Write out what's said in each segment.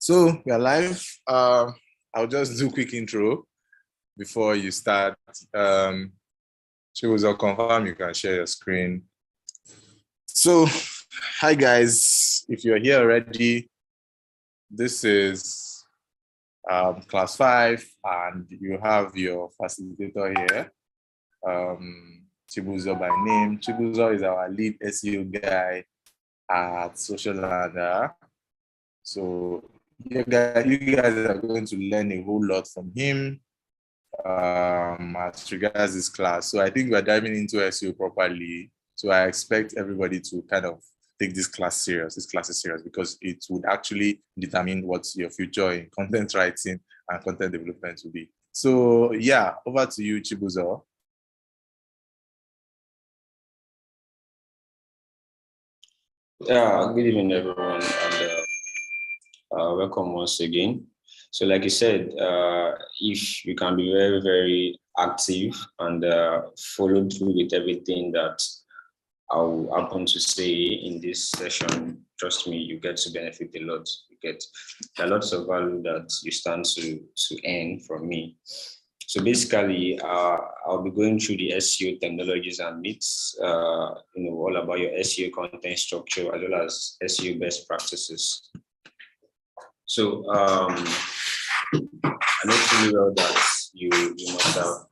So we are live. I'll just do a quick intro before you start. Chibuzo, confirm you can share your screen. So, hi guys. If you're here already, this is class 5, and you have your facilitator here, Chibuzo by name. Chibuzo is our lead SEO guy at Social Ladder. So you guys are going to learn a whole lot from him as regards this class. So I think we're diving into SEO properly. So I expect everybody to kind of take this class serious. This class is serious because it would actually determine what your future in content writing and content development will be. So yeah, over to you, Chibuzo. Yeah, good evening, everyone, and welcome once again. So, like you said, if you can be very, very active and follow through with everything that I'll happen to say in this session, trust me, you get to benefit a lot. You get a lots of value that you stand to earn from me. So basically, I'll be going through the SEO terminologies and myths, all about your SEO content structure as well as SEO best practices. So I know fully well that you must have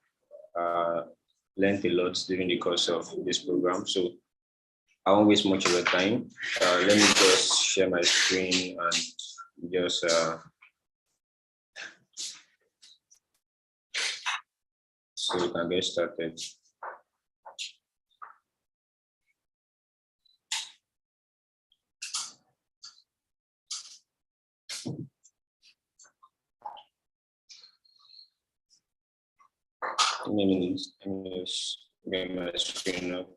learned a lot during the course of this program. So I won't waste much of your time. Let me just share my screen and just so we can get started. Let me just get my screen up.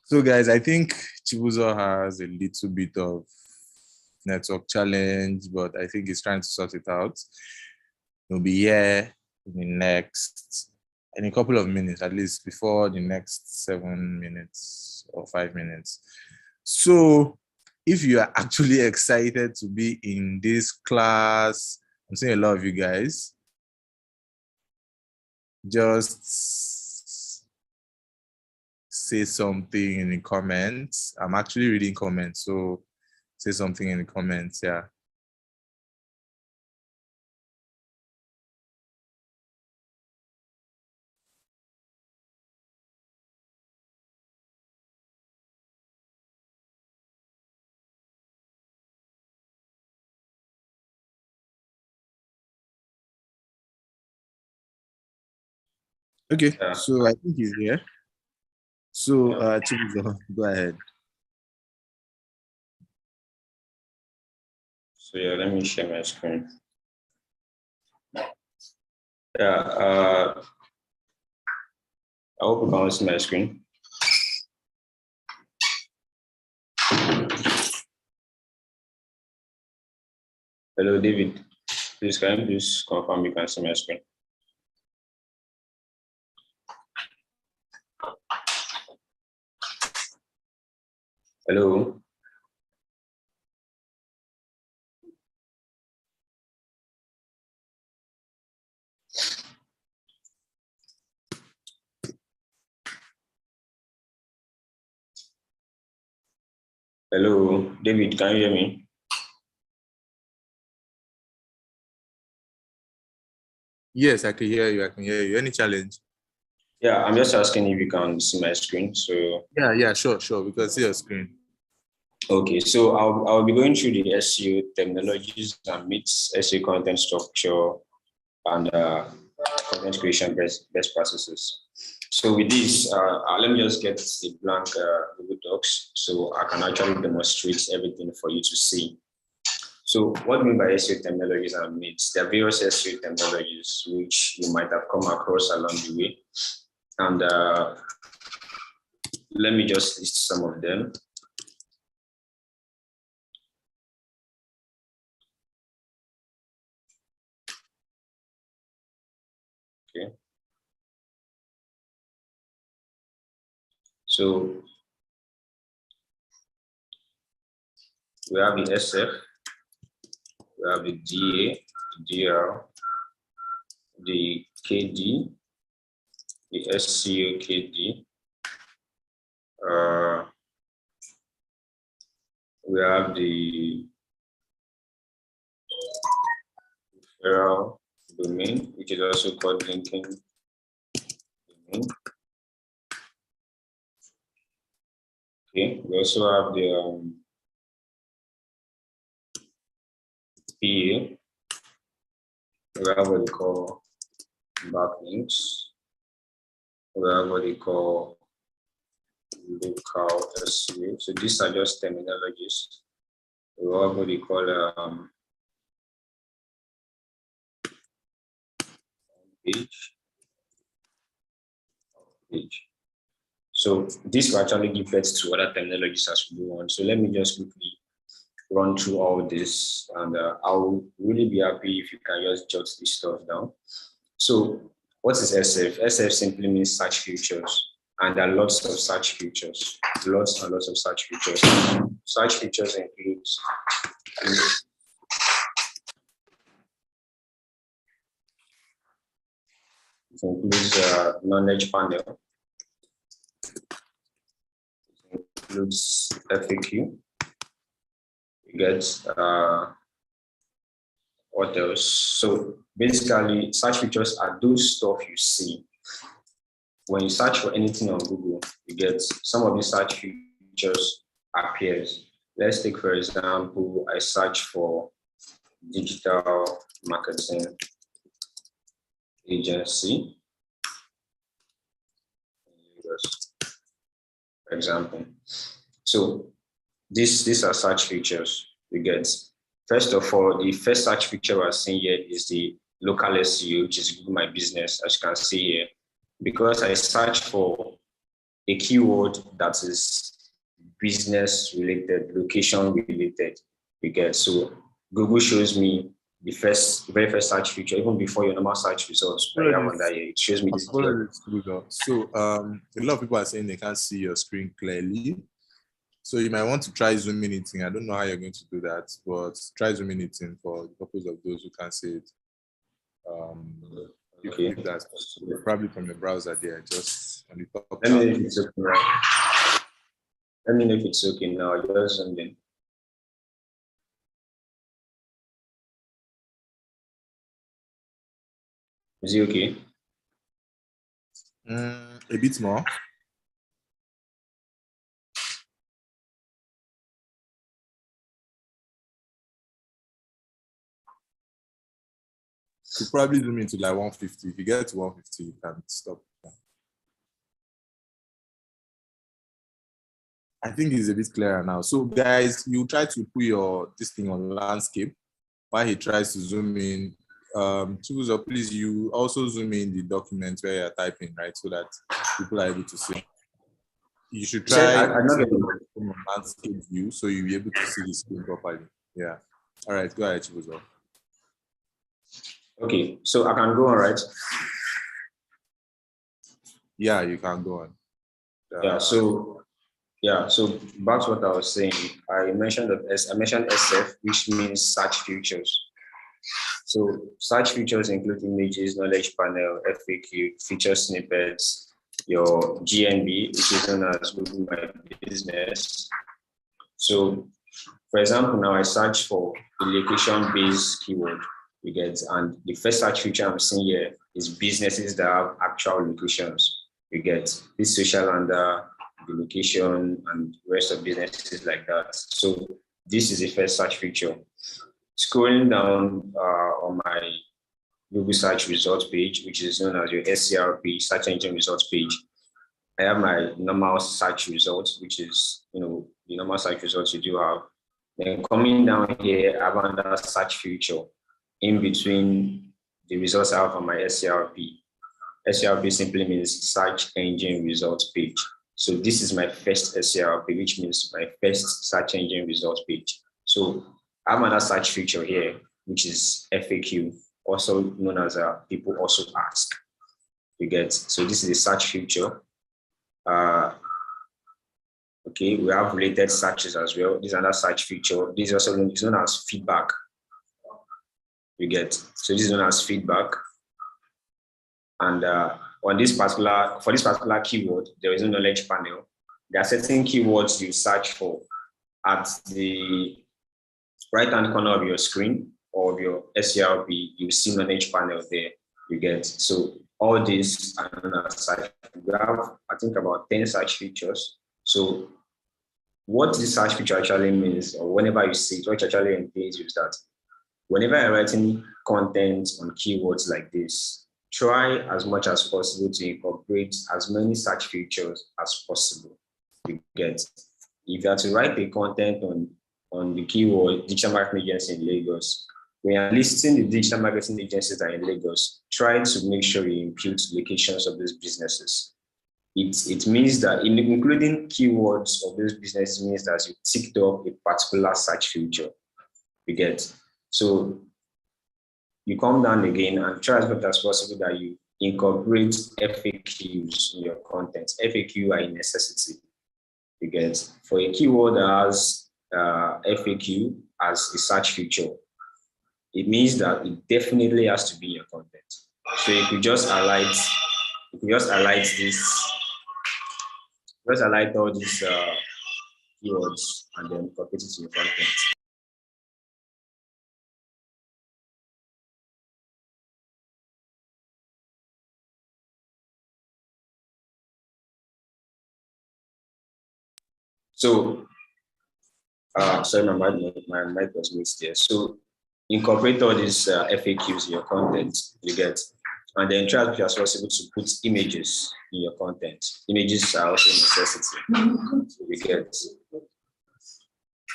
So guys, I think Chibuzo has a little bit of network challenge, but I think he's trying to sort it out. He'll be here in the next, in a couple of minutes, at least before the next 7 minutes or 5 minutes. So if you are actually excited to be in this class, I'm seeing a lot of you guys, just say something in the comments. I'm actually reading comments, so say something in the comments, yeah. Okay, so I think he's here. So, Chibuzo, go ahead. So yeah, let me share my screen. Yeah, I hope you can see my screen. Hello, David. Please, can you please confirm you can see my screen? Hello. Hello, David, can you hear me? Yes, I can hear you. I can hear you. Any challenge? Yeah, I'm just asking if you can see my screen. So Yeah, sure. We can see your screen. okay, so I'll be going through the SEO terminologies and myths, SEO content structure, and content creation best practices. So with this, let me just get a blank Google Docs so I can actually demonstrate everything for you to see. So what do you mean by SEO terminologies and myths? There are various SEO terminologies which you might have come across along the way. And let me just list some of them. Okay. So we have the SF, we have the DA, the DR, the KD, the SEO KD. We have the referral domain, which is also called linking domain. Okay, we also have the PA. We have what they call backlinks. We have what they call local SEO. So these are just terminologies. We have what they call page. So this will actually give birth to other terminologies as we go on. So let me just quickly run through all this, and I'll really be happy if you can just jot this stuff down. So what is SF? SF simply means search features, and there are lots of search features, lots and lots of search features. Search features includes knowledge panel, it includes FAQ, you get what else? So basically, search features are those stuff you see when you search for anything on Google. You get some of these search features appears. Let's take, for example, I search for digital marketing agency, for example. So these are search features you get. First of all, the first search feature we're seeing here is the local SEO, which is Google My Business, as you can see here. Because I search for a keyword that is business related, location related, you get. So Google shows me the very first search feature, even before your normal search results. It shows me this. So a lot of people are saying they can't see your screen clearly. So you might want to try zooming it in. I don't know how you're going to do that, but try zooming it in for the purpose of those who can't see it. Okay. If that's probably from the browser there, just on the top. Let me know if it's okay now. Let me know if it's okay now. Just something. Is it okay? A bit more. You probably zoom into like 150. If you get to 150, you can stop. I think it's a bit clearer now. So guys, you try to put this thing on landscape while he tries to zoom in. Tools, or please, you also zoom in the document where you're typing, right? So that people are able to see. You should try landscape view so you'll be able to see the screen properly. Yeah. All right, go ahead, Chibuzo. Okay, so I can go on, right? Yeah, you can go on. So back to what I was saying. I mentioned SF, which means search features. So search features include images, knowledge panel, FAQ, feature snippets, your GMB, which is known as Google My Business. So, for example, now I search for a location-based keyword, you get, and the first search feature I'm seeing here is businesses that have actual locations. You get this social under the location and rest of businesses like that. So this is the first search feature. Scrolling down on my Google search results page, which is known as your SERP, search engine results page, I have my normal search results, which is, the normal search results you do have. Then coming down here, I have another search feature in between the results I have on my SERP. SERP simply means search engine results page. So this is my first SERP, which means my first search engine results page. So I have another search feature here, which is FAQ, also known as people also ask. You get, so this is a search feature. Okay, we have related searches as well. This is another search feature. This is also known as feedback. You get, so this is known as feedback. And for this particular keyword, there is no knowledge panel. There are certain keywords you search for at the right-hand corner of your screen or of your SERP. You see knowledge panel there. You get, so all these are known as search. We have, I think, about 10 search features. So what this search feature actually means, or whenever you see it, what it actually entails is that whenever you're writing content on keywords like this, try as much as possible to incorporate as many search features as possible. You get, if you are to write the content on the keyword digital marketing agency in Lagos, when you're listing the digital marketing agencies that are in Lagos, try to make sure you impute locations of these businesses. It means that including keywords of those businesses means that you ticked up a particular search feature. You get, so you come down again and try as much as possible that you incorporate FAQs in your content. FAQ are a necessity. You get, for a keyword that has FAQ as a search feature, it means that it definitely has to be in your content. So you could just highlight all these keywords and then incorporate it in your content. So, sorry, my mic was mixed there. So, incorporate all these FAQs in your content, you get, and then try as much as possible to put images in your content. Images are also a necessity, you get.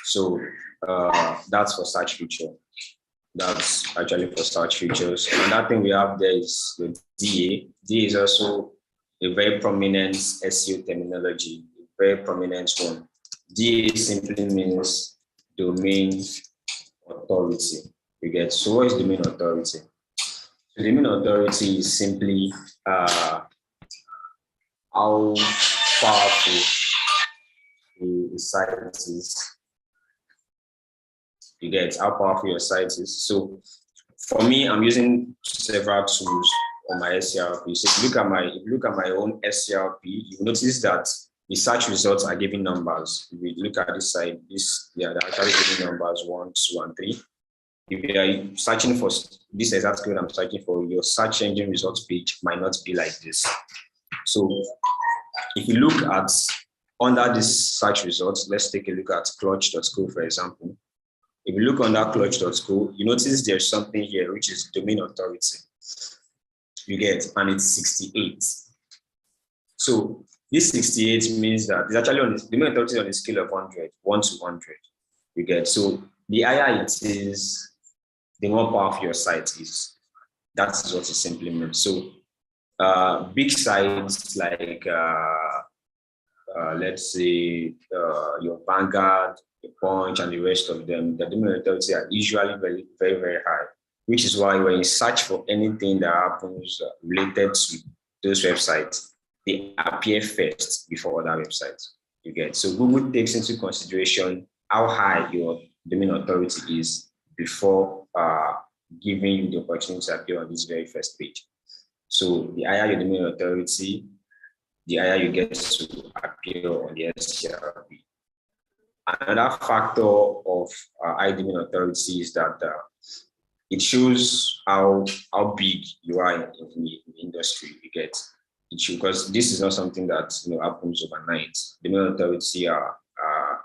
So, that's for search feature. That's actually for search features. Another thing we have there is the DA. DA is also a very prominent SEO terminology, a very prominent one. DA simply means domain authority. You get, so what is domain authority? So domain authority is simply how powerful the site is. You get, how powerful your site is. So for me, I'm using several tools on my SERP. So if you look at my own SERP, you notice that the search results are giving numbers. If you look at this side, they're actually giving numbers 1, 2, and 3. If you are searching for this exact keyword I'm searching for, your search engine results page might not be like this. So if you look at under this search results, let's take a look at clutch.co, for example. If you look under clutch.co, you notice there's something here, which is domain authority. You get, and it's 68. So This 68 means that it's actually on the domain authority on a scale of 100, 1 to 100. You get, so the higher it is, the more powerful your site is. That's what it simply means. So big sites like let's say your Vanguard, your Punch, and the rest of them, the domain authority are usually very, very, very high, which is why when you search for anything that happens related to those websites, they appear first before other websites. You get, so Google takes into consideration how high your domain authority is before giving you the opportunity to appear on this very first page. So the higher your domain authority, the higher you get to appear on the SERP. Another factor of high domain authority is that it shows how big you are in the industry. You get it, because this is not something that happens overnight. Domain authority are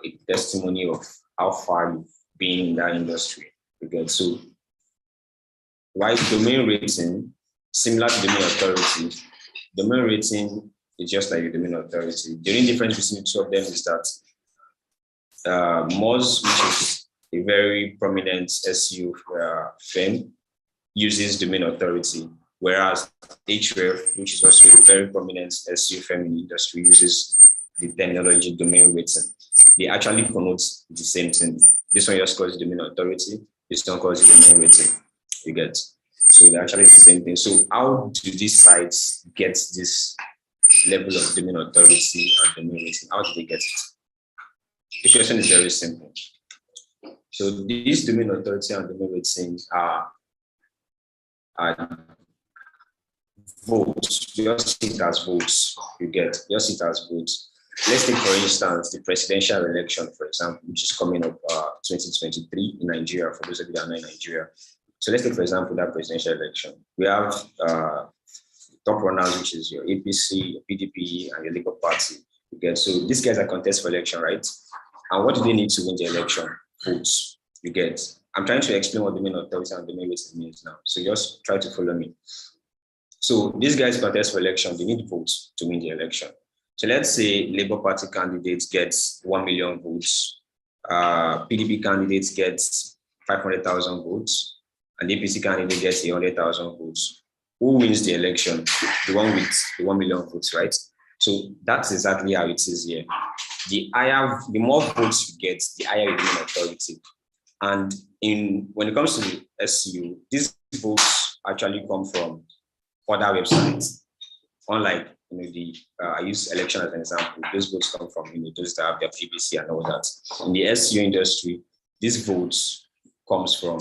a testimony of how far you've been in that industry. You get, so why domain rating, similar to domain authority, domain rating is just like the domain authority. The only difference between the two of them is that Moz, which is a very prominent SEO firm, uses domain authority, whereas Href, which is also a very prominent SEO firm in the industry, uses the terminology domain rating. They actually connote the same thing. This one just calls domain authority, this one calls domain rating. You get, so they're actually the same thing. So how do these sites get this level of domain authority and domain rating? How do they get it? The question is very simple. So these domain authority and domain rating are votes. Just see it as votes. You get, just see it as votes. Let's take, for instance, the presidential election, for example, which is coming up 2023 in Nigeria, for those of you that are not in Nigeria. So let's take, for example, that presidential election. We have top runners, which is your APC, your PDP, and your Labour Party. You get, so these guys are contest for election, right? And what do they need to win the election? Votes. You get, I'm trying to explain what domain authority and domain rating means now. So just try to follow me. So these guys contest for election, they need votes to win the election. So let's say Labour Party candidates gets 1 million votes, PDP candidates gets 500,000 votes, and the APC candidate gets 100,000 votes. Who wins the election? The one with the 1 million votes, right? So that's exactly how it is here. The more votes you get, the higher your domain authority. And when it comes to SEO, these votes actually come from other websites. Unlike I use election as an example. Those votes come from those that have their PPC and all that. In the SEO industry, these votes comes from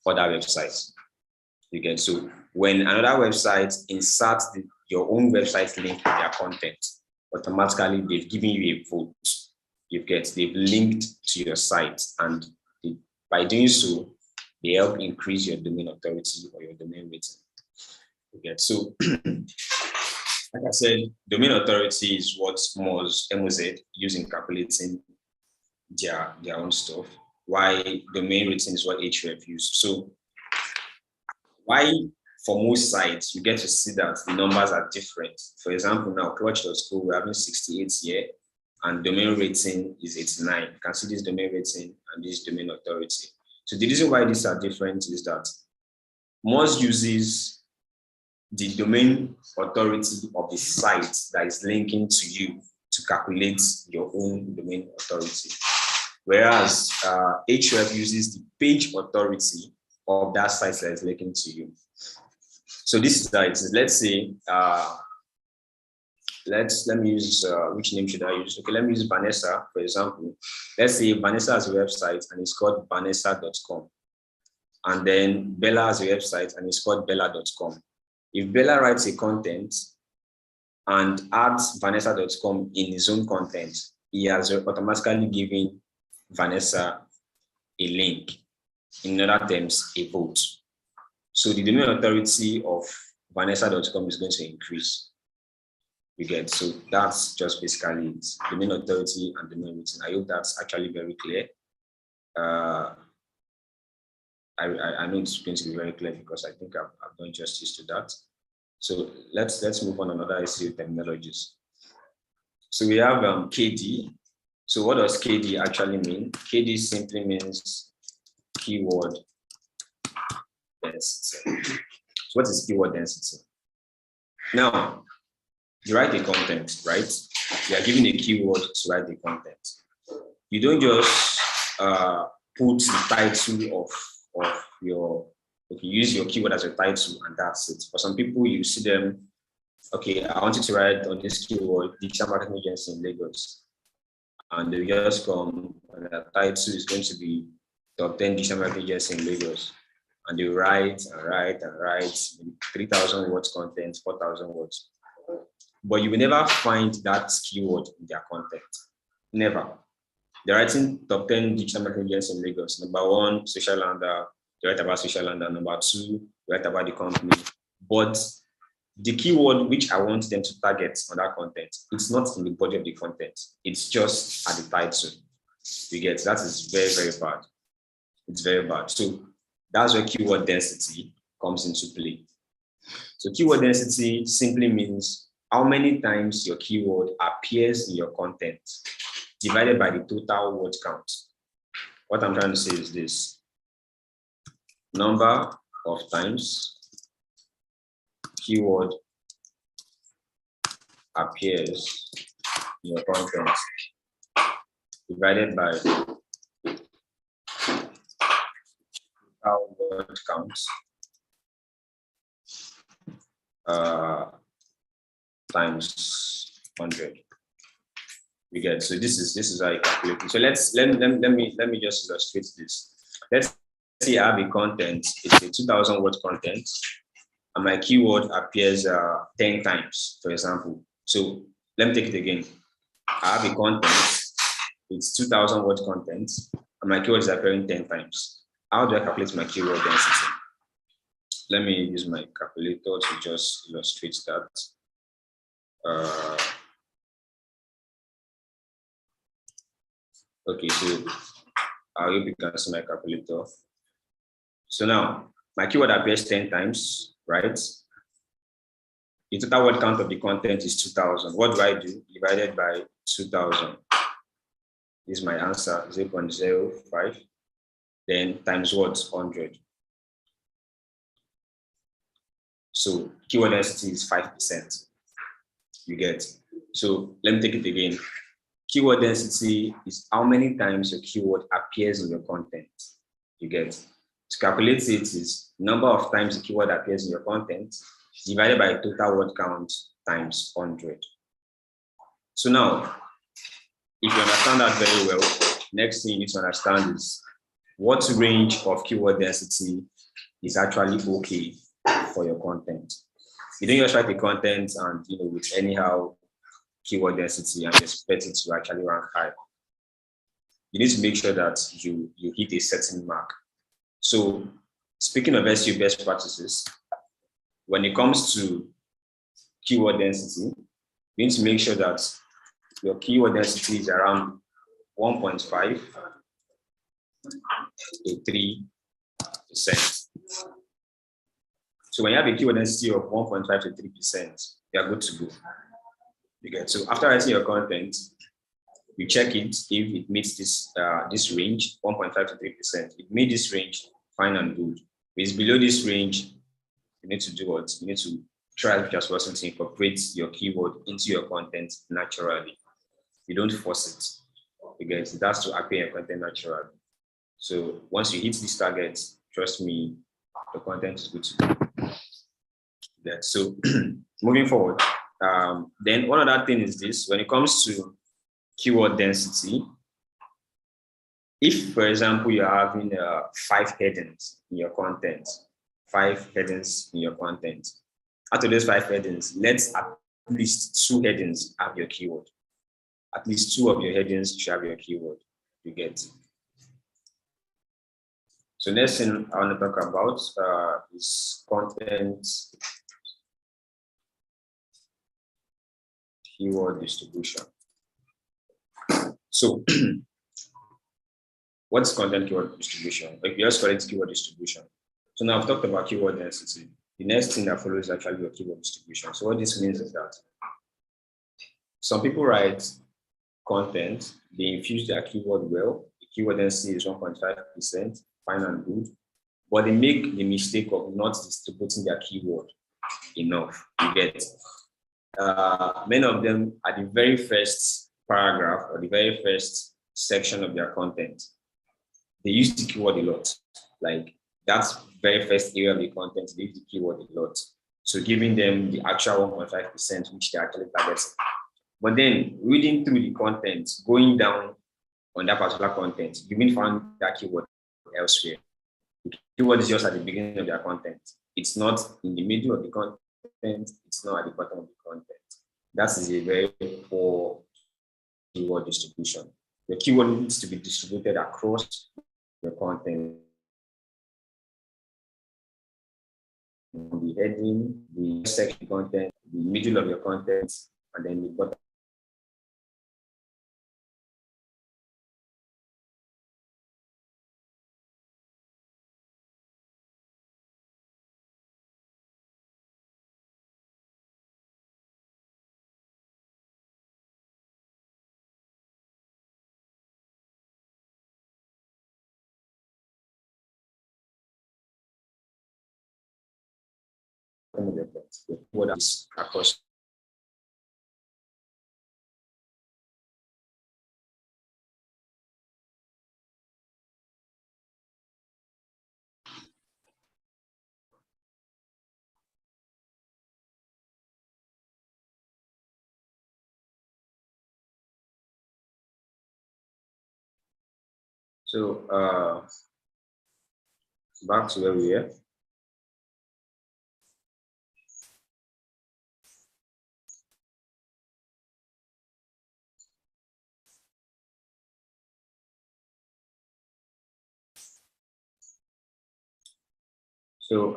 other websites. You get, so when another website inserts your own website link to their content, automatically they've given you a vote. They've linked to your site, and by doing so, they help increase your domain authority or your domain rating. You get, so like I said, domain authority is what MOZ use in calculating their own stuff. Why domain rating is what Href use. So why for most sites you get to see that the numbers are different. For example, now Clutch.co, we're having 68 here, and domain rating is 89. You can see this domain rating and this domain authority. So the reason why these are different is that Moz uses the domain authority of the site that is linking to you to calculate your own domain authority. Whereas Href uses the page authority of that site that is linking to you. So this is how it is. Let's say, let me use, which name should I use? Okay, let me use Vanessa, for example. Let's say Vanessa has a website and it's called vanessa.com. And then Bella has a website and it's called bella.com. If Bella writes a content and adds vanessa.com in his own content, he has automatically given Vanessa a link. In other terms, a vote. So the domain authority of vanessa.com is going to increase. You get, so that's just basically it. Domain authority and domain rating. I hope that's actually very clear. I know it's going to be very clear because I think I've done justice to that. So let's move on another SEO terminologies. So we have KD. So what does KD actually mean? KD simply means keyword density. So what is keyword density? Now, you write the content, right? You are given a keyword to write the content. You don't just put the title of your, okay, use your keyword as a title and that's it. For some people, you see them, okay, I want you to write on this keyword, digital marketing agency in Lagos. And they just come, and the title is going to be top 10 digital marketing agency in Lagos. And they write and write and write 3,000 words content, 4,000 words. But you will never find that keyword in their content. Never. They're writing top 10 digital marketing agency in Lagos. Number one, social lander. They write about social lander. Number two, they write about the company. But the keyword which I want them to target on that content, it's not in the body of the content. It's just at the title. You get, that is very, very bad. It's very bad. So that's where keyword density comes into play. So keyword density simply means how many times your keyword appears in your content divided by the total word count. What I'm trying to say is this: number of times keyword appears in your content divided by total word count times 100. We get, so this is how you calculate it. So let me just illustrate this. Let's say I have a content, it's a 2,000 word content, and my keyword appears 10 times, for example. So let me take it again. I have a content, it's 2,000 word content, and my keyword is appearing 10 times. How do I calculate my keyword density? Let me use my calculator to just illustrate that. Okay, so I hope you can see my calculator. So now my keyword appears 10 times, right? The total word count of the content is 2,000. What do I do? Divided by 2,000. This is my answer, 0.05. Then times what? 100. So keyword density is 5%. You get. So let me take it again. Keyword density is how many times your keyword appears in your content. You get. To calculate it is number of times the keyword appears in your content divided by total word count times 100. So now, if you understand that very well, next thing you need to understand is what range of keyword density is actually okay for your content. You don't just write the content and with anyhow keyword density and expect it to actually rank high. You need to make sure that you hit a certain mark. So speaking of SEO best practices, when it comes to keyword density, you need to make sure that your keyword density is around 1.5 to 3%. So when you have a keyword density of 1.5 to 3%, you are good to go. You get. So after writing your content, you check it if it meets this range, 1.5 to 3%. It meets this range, fine and good. If it's below this range, you need to do what? You need to try as much as possible to incorporate your keyword into your content naturally. You don't force it. You get. It has to appear in your content naturally. So once you hit these targets, trust me, the content is good to go. Yeah. So moving forward, then one other thing is this: when it comes to keyword density, if, for example, you're having 5 headings in your content, 5 headings in your content, out of those 5 headings, let's at least 2 headings have your keyword. At least 2 of your headings should have your keyword. You get. So next thing I want to talk about is content keyword distribution. So what's content keyword distribution? Like, we just call it keyword distribution. So now I've talked about keyword density. The next thing that follows is actually your keyword distribution. So what this means is that some people write content, they infuse their keyword well. The keyword density is 1.5%, fine and good, but they make the mistake of not distributing their keyword enough. You get many of them at the very first paragraph or the very first section of their content, they use the keyword a lot. Like that's very first area of the content, they use the keyword a lot. So giving them the actual 1.5%, which they actually target. But then reading through the content, going down on that particular content, you will find that keyword elsewhere. The keyword is just at the beginning of their content. It's not in the middle of the content. It's not at the bottom of the content. That is a very poor keyword distribution. The keyword needs to be distributed across the content. The heading, the section content, the middle of your content, and then the bottom. What is across. So back to where we are. So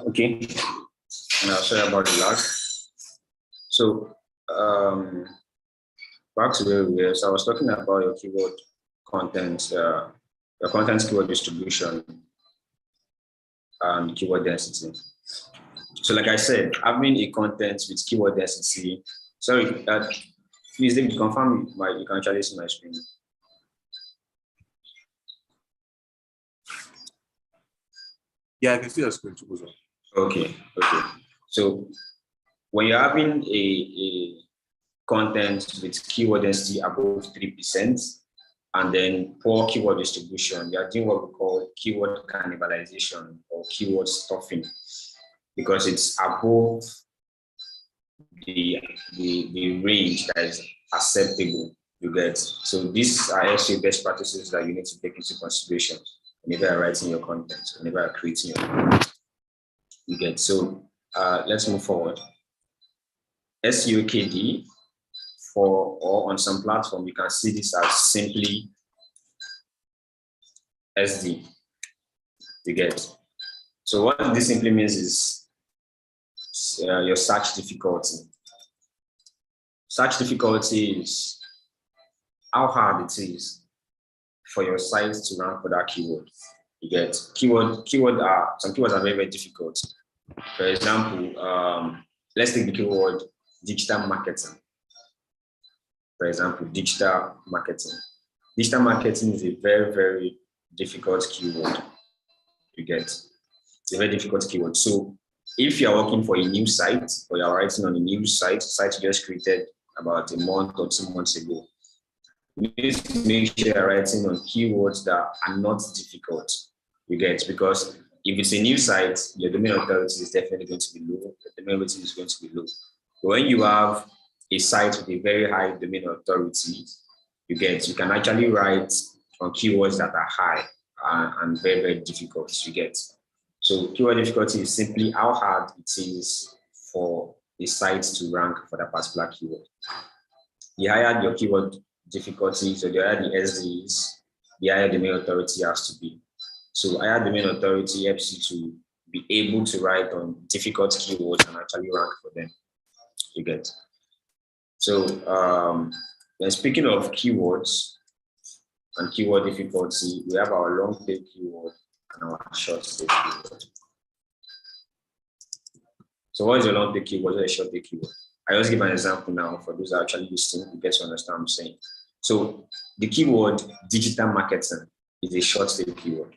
okay. Now sorry about the lag. So back to where we were. So I was talking about your keyword content, your content keyword distribution and keyword density. So like I said, having a content with keyword density, sorry, please David, confirm you can actually see my screen. Yeah, I can see your screen. Okay. So when you're having a content with keyword density above 3%, and then poor keyword distribution, you are doing what we call keyword cannibalization or keyword stuffing, because it's above the range that is acceptable. You get. So these are actually best practices that you need to take into consideration whenever you're writing your content, whenever you're creating your content. You get. So let's move forward. SEO KD or on some platform, you can see this as simply SD. You get. So what this simply means is your search difficulty. Search difficulty is how hard it is for your site to rank for that keyword. You get. Some keywords are very, very difficult. For example, let's take the keyword digital marketing. For example, digital marketing. Digital marketing is a very, very difficult keyword. You get. It's a very difficult keyword. So if you're working for a new site or you're writing on a new site you just created about a month or 2 months ago, you need to make sure you're writing on keywords that are not difficult. You get, because if it's a new site, your domain authority is definitely going to be low. The domain rating is going to be low. But when you have a site with a very high domain authority, you can actually write on keywords that are high and very, very difficult to get. So keyword difficulty is simply how hard it is for a site to rank for that particular keyword. The higher your keyword difficulty, so the higher the SDs, the higher domain authority has to be. So higher domain authority helps you to be able to write on difficult keywords and actually rank for them. You get. So then speaking of keywords and keyword difficulty, we have our long tail keyword and our short tail keyword. So what is a long tail keyword? What is a short tail keyword? I just give an example now for those that are actually listening to get to understand what I'm saying. So the keyword digital marketing is a short tail keyword.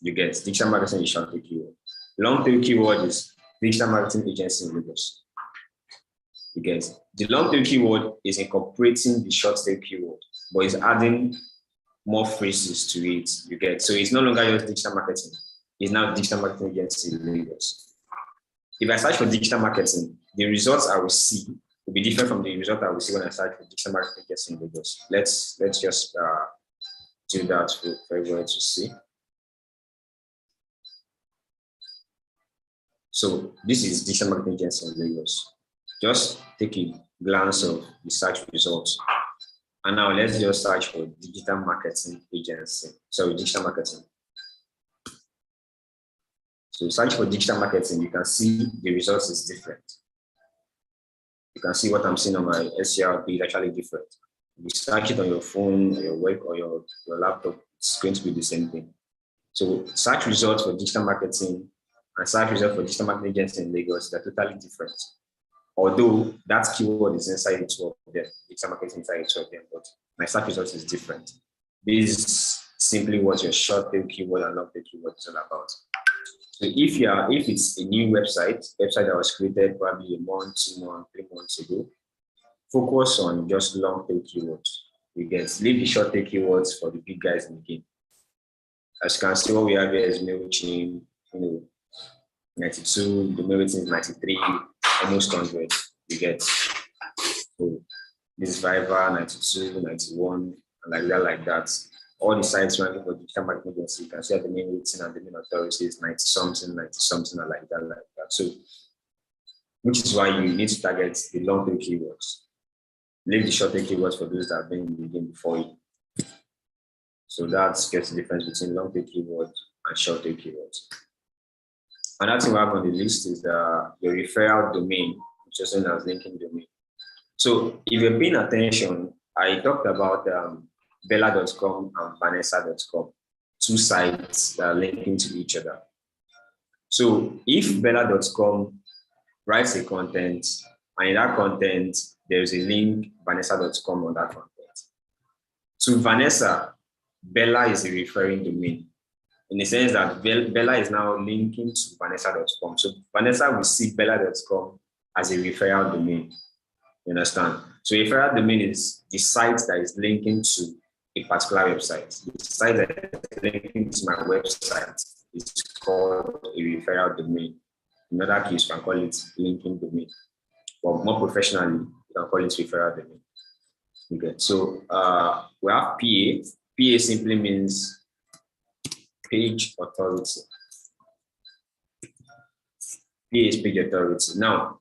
You get digital marketing is a short tail keyword. Long tail keyword is digital marketing agency in Lagos. You get the long tail keyword is incorporating the short tail keyword, but it's adding more phrases to it. You get so it's no longer just digital marketing, it's now digital marketing agency in Lagos. If I search for digital marketing, the results I will see will be different from the result I will see when I search for digital marketing agency in Lagos. Let's just do that for everyone to see. So this is digital marketing agency in Lagos. Just take a glance of the search results. And now let's just search for digital marketing agency. So digital marketing. So search for digital marketing, you can see the results is different. You can see what I'm seeing on my SEO is actually different. If you search it on your phone, or your web, or your laptop, it's going to be the same thing. So search results for digital marketing and search results for digital marketing agency in Lagos, they're totally different. Although that keyword is inside the two of them, digital marketing inside the two of them, but my search results is different. This is simply what your short tail keyword and long tail keyword is all about. So if it's a new website that was created probably a month, 2 months, 3 months ago, focus on just long tail keywords. You get leave the short tail keywords for the big guys in the game. As you can see, what we have here is MailChimp, 92, the mail rating is 93, almost 100. You get so this is Fiverr, 92, 91, and like that. All the sites ranking for digital marketing agency, you can see at the main rating and the main authority is 90 something, and like that. So, which is why you need to target the long tail keywords. Leave the short tail keywords for those that have been in the game before you. So that's gets the difference between long tail keywords and short tail keywords. Another thing we have on the list is your referral domain, which is known as linking domain. So if you're paying attention, I talked about Bella.com and Vanessa.com, 2 sites that are linking to each other. So if Bella.com writes a content, and in that content, there's a link, Vanessa.com on that content. To Vanessa, Bella is a referring domain, in the sense that Bella is now linking to Vanessa.com. So Vanessa will see Bella.com as a referral domain. You understand? So a referral domain is the site that is linking to a particular website. The site that is linking to my website is called a referral domain. In other case, you can call it linking domain. But more professionally, you can call it referral domain. Okay. So we have PA. PA simply means page authority. PA is page authority. Now,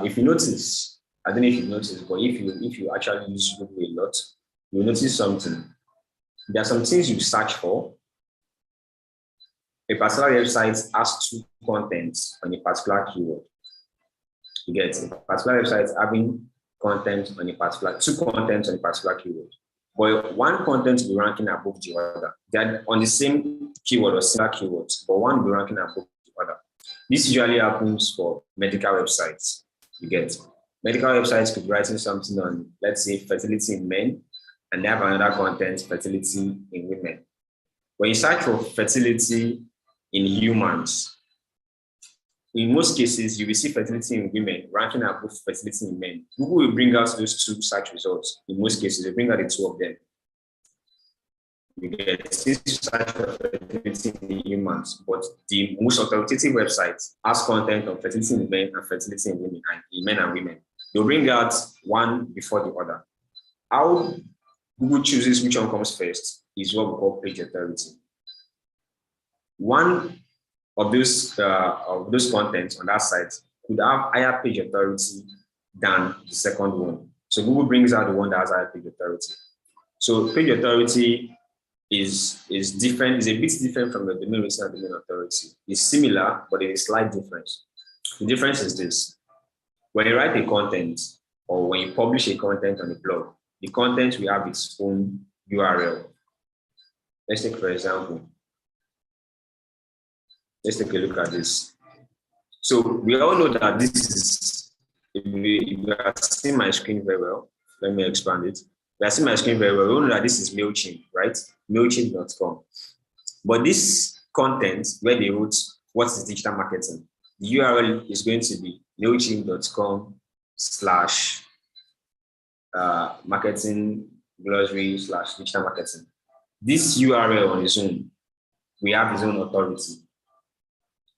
if you notice, I don't know if you noticed, but if you actually use Google a lot, you'll notice something. There are some things you search for. A particular website has 2 contents on a particular keyword. You get a particular website having content on a particular 2 contents on a particular keyword. But one content will be ranking above the other. They're on the same keyword or similar keywords, but one will be ranking above the other. This usually happens for medical websites. You get medical websites could be writing something on, let's say, fertility in men, and they have another content, fertility in women. When you search for fertility in humans, in most cases, you will see fertility in women ranking above fertility in men. Google will bring out those 2 search results. In most cases, they bring out the 2 of them. You get, since you search for fertility in humans, but the most authoritative websites has content on fertility in men and fertility in women, and in men and women. They'll bring out one before the other. How Google chooses which one comes first is what we call page authority. One of those contents on that site could have higher page authority than the second one. So Google brings out the one that has higher page authority. So page authority is different, is a bit different from the domain rating and domain authority. It's similar, but there's a slight difference. The difference is this: when you write a content or when you publish a content on a blog, the content will have its own URL. Let's take, for example, let's take a look at this. So we all know that this is, if you are seeing my screen very well, let me expand it. If you are seeing my screen very well, we all know that this is MailChimp, right? MailChimp.com. But this content, where they wrote, what is digital marketing? The URL is going to be MailChimp.com/marketing glossary/digital marketing. This URL on its own, we have its own authority.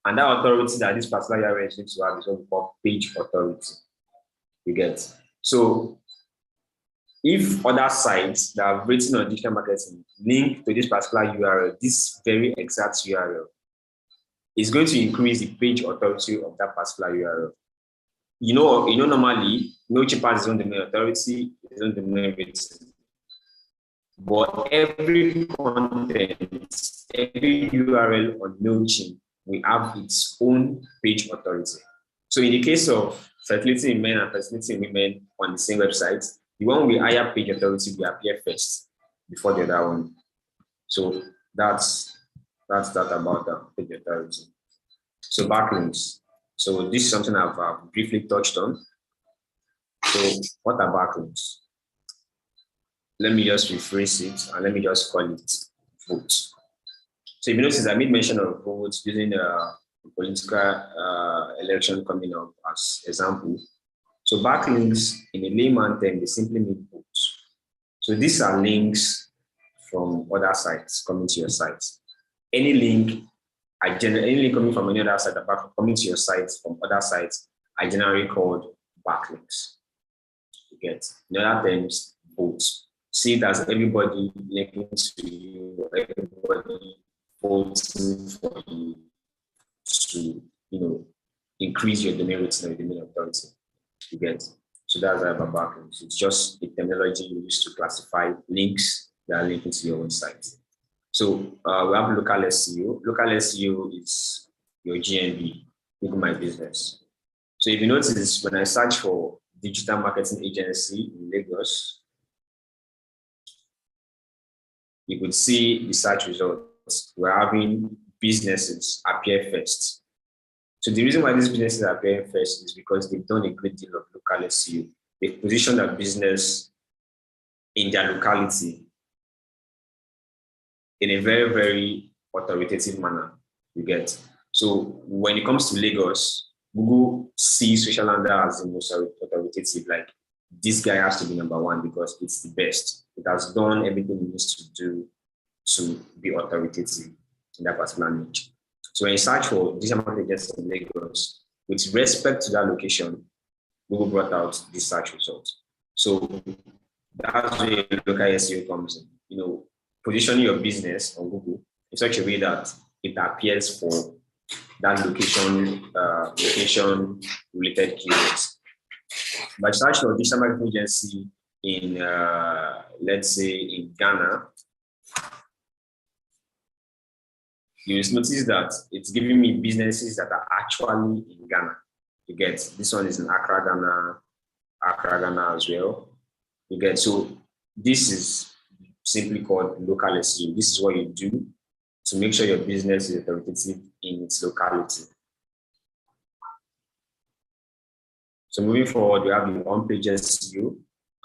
And that authority that this particular URL is going to have is what we call page authority. You get. So if other sites that have written on digital marketing link to this particular URL, this very exact URL, is going to increase the page authority of that particular URL. You know, normally, MailChimp has its own domain authority, its own domain rating. But every content, every URL on MailChimp will have its own page authority. So in the case of fertility in men and fertility in women on the same website, the one with higher page authority will appear first before the other one. So that's that about the page authority. So backlinks. So this is something I've briefly touched on. So what are backlinks? Let me just rephrase it and let me just call it votes. So if you notice, I made mention of votes using a political election coming up as example. So backlinks, in a layman term, they simply mean votes. So these are links from other sites coming to your site. Any link coming from any other site apart from coming to your site from other sites are generally called backlinks. You get, in other terms, votes. See it as everybody linking to you, everybody voting for you to, increase your domain rating and domain authority. You get. So that's about backlinks. It's just a terminology you use to classify links that are linking to your website. So we have local SEO. Local SEO is your GMB, Google My Business. So if you notice, when I search for digital marketing agency in Lagos, you could see the search results. We're having businesses appear first. So the reason why these businesses are appearing first is because they've done a great deal of local SEO. They've positioned their business in their locality in a very, very authoritative manner, you get. So when it comes to Lagos, Google sees social media as the most authoritative, like this guy has to be number one because it's the best. It has done everything it needs to do to be authoritative in that particular niche. So when you search for digital marketing agency in Lagos, with respect to that location, Google brought out this search result. So that's where local SEO comes in. Positioning your business on Google in such a way that it appears for that location related keywords. But search for digital marketing agency in, let's say, in Ghana, you will notice that it's giving me businesses that are actually in Ghana. You get, this one is in Accra, Ghana as well. You get, so this is simply called local SEO. This is what you do to make sure your business is authoritative in its locality. So moving forward, we have the on-page SEO,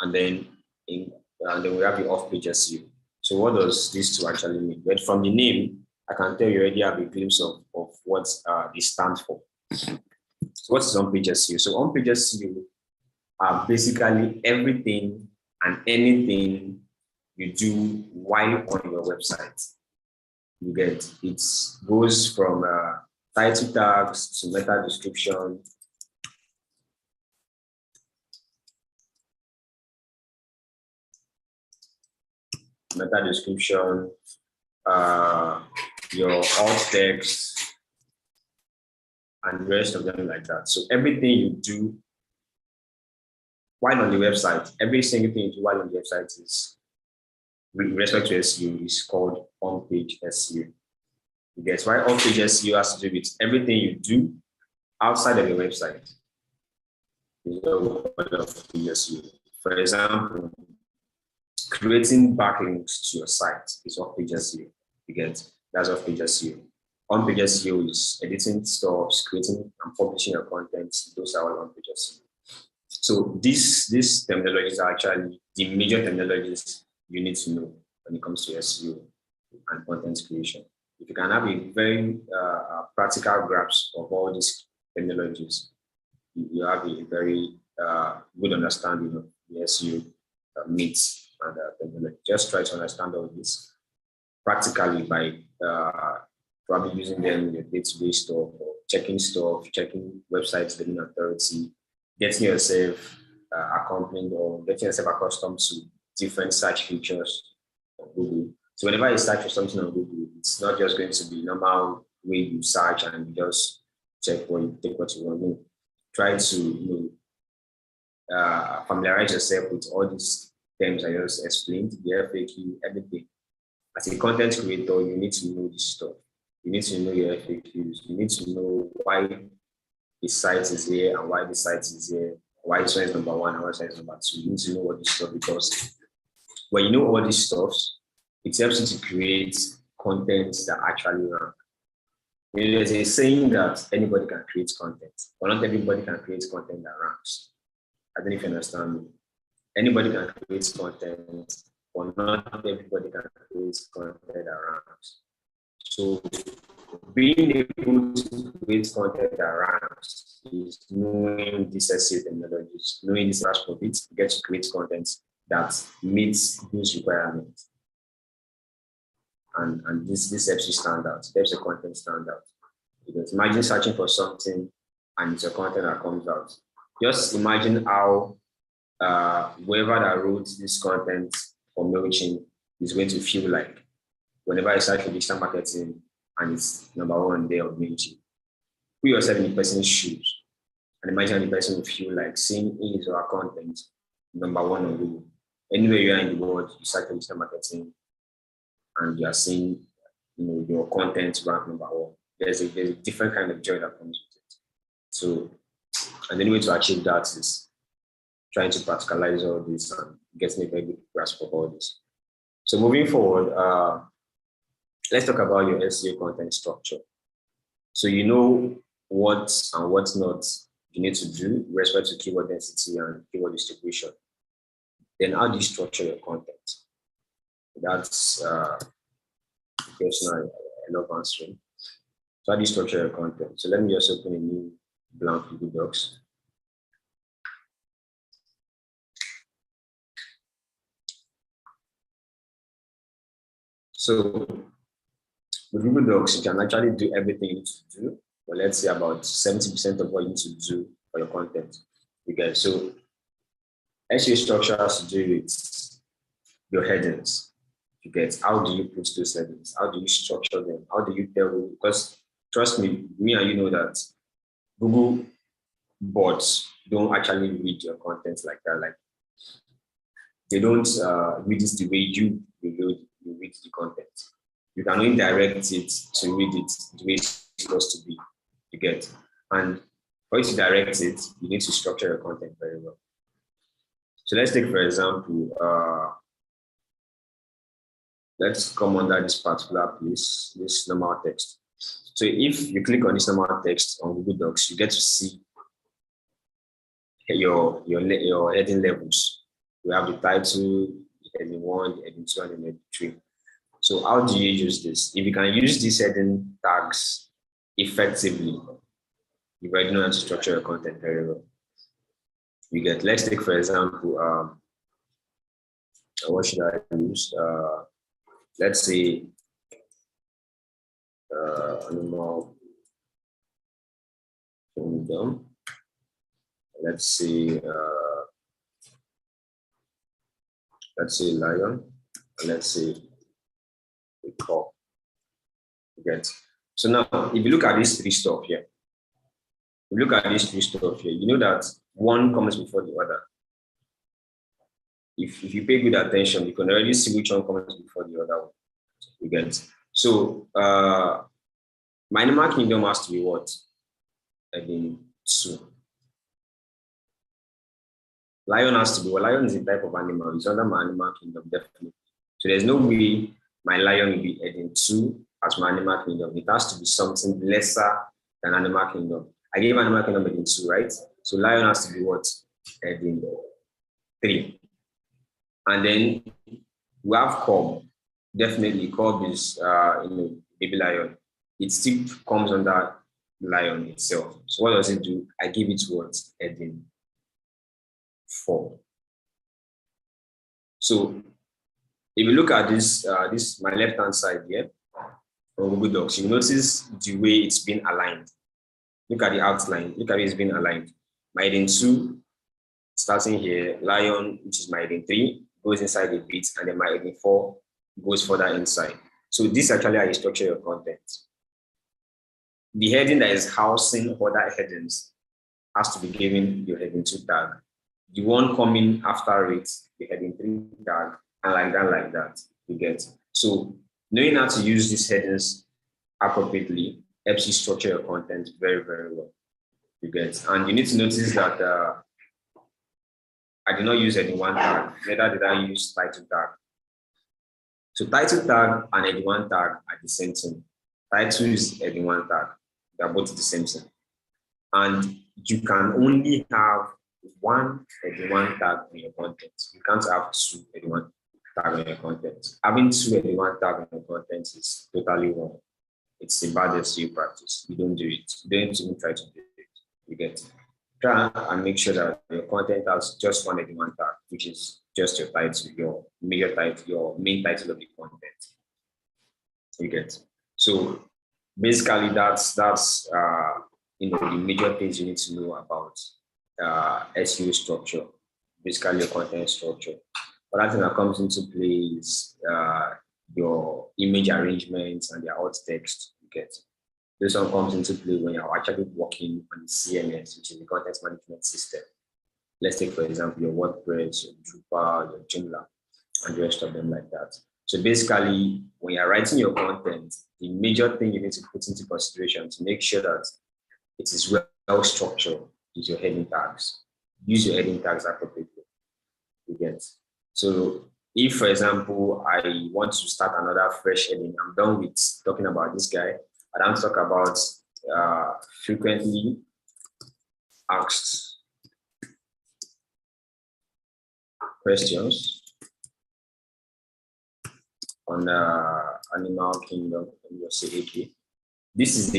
and then we have the off-page SEO. So what does these two actually mean? But from the name, I can tell you already have a glimpse of what they stand for. So what is on-page SEO? So on-page SEO are basically everything and anything you do while on your website. You get it goes from title tags to meta description, your alt text, and the rest of them like that. So everything you do while on the website, every single thing you do while on the website is, with respect to SEO, is called on-page SEO. You get why on-page SEO has to do with everything you do outside of your website. Is on-page SEO. For example, creating backlinks to your site is off-page SEO. You get that's off-page SEO. On-page SEO is editing stuff, creating and publishing your content. Those are all on-page SEO. So these terminologies are actually the major terminologies you need to know when it comes to SEO and content creation. If you can have a very practical grasp of all these terminologies, you have a very good understanding of the SEO myths and terminology. Just try to understand all this practically by probably using them in your day-to-day stuff, or checking websites, getting authority, getting yourself accompanied or getting yourself accustomed to different search features on Google. So whenever you search for something on Google, it's not just going to be normal way you search and you just check what you want. No. Try to familiarize yourself with all these terms I just explained, the FAQ, everything. As a content creator, you need to know this stuff. You need to know your FAQs. You need to know why the site is here and why the site is here, why it's number one and why it's number two. You need to know all this stuff, because when you know all these stuff, it helps you to create content that actually rank. There's a saying that anybody can create content, but not everybody can create content that ranks. I don't know if you understand me. Anybody can create content, but not everybody can create content that ranks. So being able to create content that ranks is knowing these SEO terminologies, knowing this grasp of it, you get to create content that meets those requirements. And this helps you stand out, helps the content stand out. Because imagine searching for something and it's a content that comes out. Just imagine how whoever that wrote this content for MailChimp is going to feel like whenever I search for digital marketing and it's number one there on MailChimp. Put yourself in the person's shoes and imagine the person will feel like seeing his or her content number one on Google. Anywhere you are in the world, you search for digital marketing and you are seeing your content rank number one. There's a different kind of joy that comes with it. So, and the only way to achieve that is trying to practicalize all this and getting a very good grasp of all this. So moving forward, let's talk about your SEO content structure. So you know what and what not you need to do with respect to keyword density and keyword distribution. Then how do you structure your content? That's the question I love answering. So how do you structure your content? So let me just open a new blank Google Docs. So with Google Docs, you can actually do everything you need to do, but let's say about 70% of what you need to do for your content. Okay, so SEO structure has to do with your headings. You get how do you put those headings? How do you structure them? How do you tell Google? Because trust me and you know that Google bots don't actually read your content like that. Like they don't read it the way you read the content. You can only direct it to read it the way it's supposed to be. You get, and for you to direct it, you need to structure your content very well. So let's take, for example, let's come under this particular place, this normal text. So if you click on this normal text on Google Docs, you get to see your heading levels. We have the title, the heading 1, the heading 2, and the heading 3. So how do you use this? If you can use these heading tags effectively, you already know how to structure your content very well. You get, let's take, for example, What should I use? Let's say animal kingdom. Let's say lion. Let's say a cow. Get. So now, if you look at these three stuff here, you know that one comes before the other. If you pay good attention, you can already see which one comes before the other one. You get. So my animal kingdom has to be what? Again, 2. Lion has to be, well, lion is a type of animal. It's under my animal kingdom, definitely. So there's no way my lion will be heading 2 as my animal kingdom. It has to be something lesser than animal kingdom. I gave animal kingdom heading 2, right? So lion has to be what? Heading 3. And then we have cob. Definitely, cob is baby lion. It still comes under lion itself. So what does it do? I give it what? Heading 4. So if you look at this, my left-hand side here, on Google Docs, you notice the way it's been aligned. Look at the outline. Look at it, it's been aligned. My heading 2, starting here, lion, which is my heading 3, goes inside a bit, and then my heading 4 goes further inside. So this is actually how you structure your content. The heading that is housing other headings has to be given your heading 2 tag. The one coming after it, the heading 3 tag, and like that, you get. So knowing how to use these headings appropriately helps you structure your content very, very well, you get. And you need to notice that I did not use heading 1 tag, neither did I use title tag. So title tag and heading 1 tag are the same thing. Title is heading 1 tag. They are both the same thing. And you can only have 1 heading 1 tag on your content. You can't have 2 heading 1 tag on your content. Having 2 heading 1 tag on your content is totally wrong. It's a bad SEO practice. You don't do it. You don't even try to do it. You get. Try and make sure that your content has just 1 heading 1 tag, which is just your title, your major title, your main title of the content. You get. So basically, that's the major things you need to know about SEO structure. Basically, your content structure. But that thing that comes into play is your image arrangements and your alt text. You get. This one comes into play when you're actually working on the CMS, which is the content management system. Let's take, for example, your WordPress, your Drupal, your Joomla, and the rest of them like that. So basically, when you're writing your content, the major thing you need to put into consideration to make sure that it is well structured is your heading tags. Use your heading tags appropriately. You get. So if, for example, I want to start another fresh heading, I'm done with talking about this guy. I don't talk about frequently asked questions on animal kingdom. You'll say, okay, this is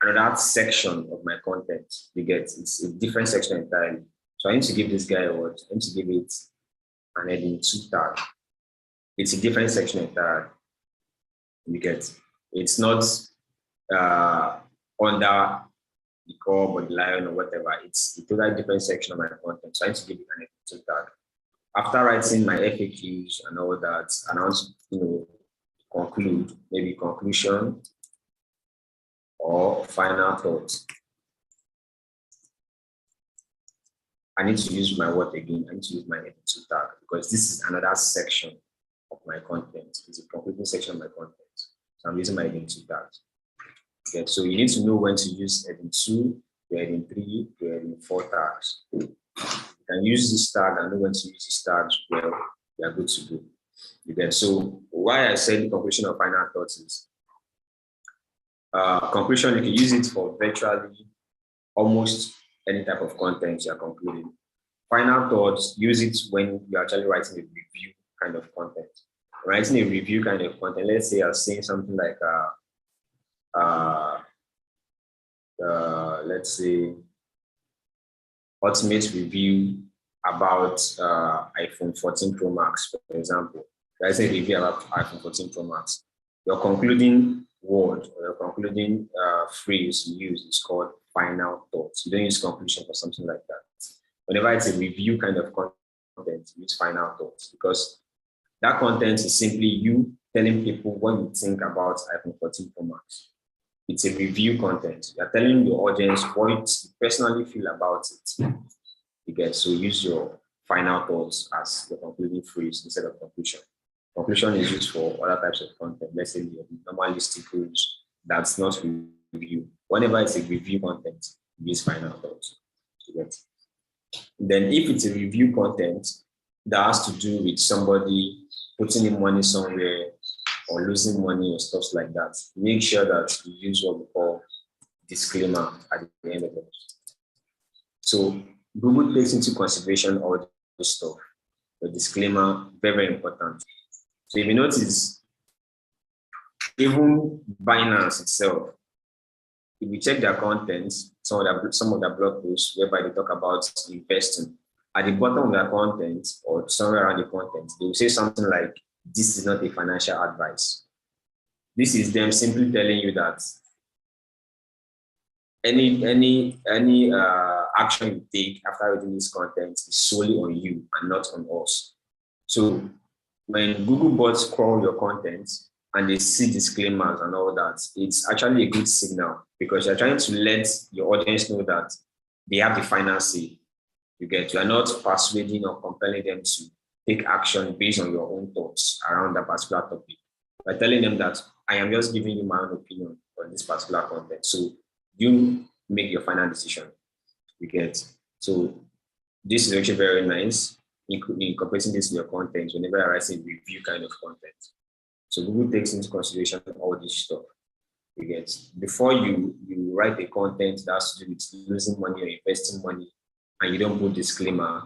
another section of my content. You get, it's a different section entirely. So I need to give this guy a word. I need to give it an heading 2 tag. It's a different section entirely. You get, it's not under the cob or the lion or whatever. It's a totally different section of my content. So I need to give it an heading 2 tag. After writing my FAQs and all that, and also, conclude, maybe conclusion or final thoughts, I need to use my word again. I need to use my heading 2 tag because this is another section of my content. It's a concluding section of my content. So I'm using my heading 2 tags. Okay, so you need to know when to use heading 2, your heading 3, your heading 4 tags. You can use this tag and know when to use this tag. Well, you are good to go. You get. So why I said the conclusion of final thoughts is conclusion. You can use it for virtually almost any type of content you are concluding. Final thoughts, use it when you're actually writing a review kind of content. Writing a review kind of content, let's say you're saying something like let's say ultimate review about iPhone 14 Pro Max, for example. There's a review about iPhone 14 Pro Max. Your concluding word or your concluding phrase you use is called final thoughts. You don't use conclusion for something like that. Whenever it's a review kind of content, you use final thoughts because that content is simply you telling people what you think about iPhone 14 Pro Max. It's a review content. You're telling your audience what you personally feel about it. You get, so use your final thoughts as the concluding phrase instead of conclusion. Conclusion is used for other types of content. Let's say the normal listicles that's not review. Whenever it's a review content, use final thoughts. You get. Then if it's a review content that has to do with somebody putting in money somewhere or losing money or stuff like that, make sure that you use what we call disclaimer at the end of it. So Google takes into consideration all this stuff. The disclaimer, very, very important. So if you notice, even Binance itself, if you check their content, some of their blog posts whereby they talk about investing, at the bottom of their content or somewhere around the content, they will say something like, this is not a financial advice. This is them simply telling you that any action you take after reading this content is solely on you and not on us. So when Google bots crawl your content and they see disclaimers and all that, it's actually a good signal because you're trying to let your audience know that they have the final say. You are not persuading or compelling them to take action based on your own thoughts around that particular topic. By telling them that I am just giving you my own opinion on this particular content. So you make your final decision. You get. So this is actually very nice, incorporating this in your content whenever you're writing review kind of content. So Google takes into consideration all this stuff. You get. Before you write a content that has to do with losing money or investing money, and you don't put disclaimer,